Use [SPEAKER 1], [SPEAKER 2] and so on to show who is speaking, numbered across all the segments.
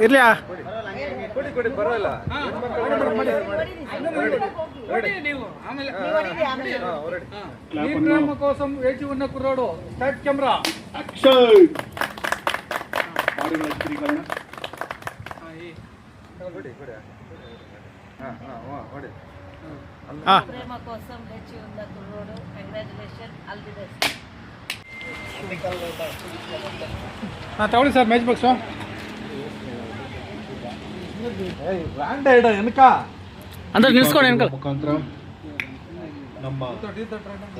[SPEAKER 1] ಇರ್ಲಿಯಾ
[SPEAKER 2] నీర్గ్రామ కోసం వేచి ఉన్న కుర్రాడు స్టార్ట్ కెమెరా
[SPEAKER 3] ప్రేమ కోసం వేచి ఉన్న కుర్రోడు కంగ్రాచులేషన్ ఆల్ ది బెస్ట్
[SPEAKER 2] తవడి సార్ మ్యాచ్ బాక్స్ వెనక
[SPEAKER 1] అందరు ನಿಲ್ಸ್ಕೊಂಡು వెనక
[SPEAKER 4] ಮುಖಾಂತರ ನಮ್ಮ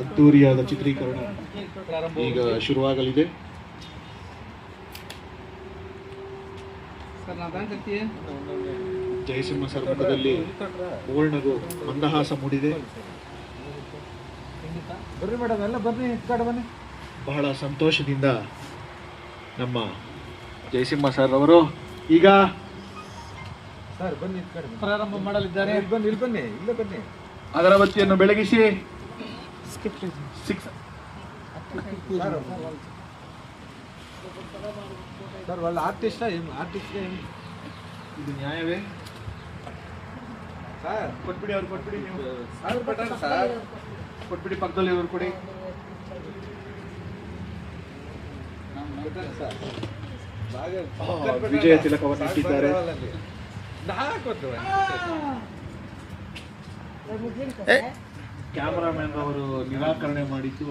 [SPEAKER 4] ಅದ್ದೂರಿಯಾದ ಚಿತ್ರೀಕರಣ ಈಗ ಶುರುವಾಗಲಿದೆ. ಜಯಸಿಂಹ ಸರ್ ಮುಖದಲ್ಲಿ ಪೂರ್ಣಗೂ ಮಂದಹಾಸ ಮೂಡಿದೆ.
[SPEAKER 2] ಬರ್ರಿ ಮೇಡಮ್ ಎಲ್ಲ ಬರ್ರಿ ಬನ್ನಿ.
[SPEAKER 4] ಬಹಳ ಸಂತೋಷದಿಂದ ನಮ್ಮ ಜಯಸಿಂಹ ಸರ್ ಅವರು ಈಗ
[SPEAKER 2] ಸರ್ ಬನ್ನಿ ಪ್ರಾರಂಭ ಮಾಡಲಿದ್ದಾರೆ. ಇಲ್ಲಿ ಬನ್ನಿ ಇಲ್ಲೇ ಬನ್ನಿ.
[SPEAKER 4] ಅಗರಬತ್ತಿಯನ್ನು ಬೆಳಗಿಸಿ
[SPEAKER 2] ಸರ್ వాళ్ళ ಆರ್ಟಿಸ್ಟ್
[SPEAKER 4] ಇದು ನ್ಯಾಯವೇ?
[SPEAKER 2] ಸರ್
[SPEAKER 4] ಕೊಟ್ಬಿಡಿ, ಅವ್ರು ಕೊಟ್ಬಿಡಿ, ನೀವು
[SPEAKER 2] ಸರ್
[SPEAKER 4] ಕೊಟ್ಬಿಡಿ, ಪಕ್ಕದಲ್ಲಿ ಇವ್ರು ಕೊಡಿ. ವಿಜಯ ತಿಲಕವನ್ನು ಇಟ್ಟಿದ್ದಾರೆ. ಕ್ಯಾಮರಾಮನ್ ಅವರು ನಿರಾಕರಣೆ ಮಾಡಿದ್ದು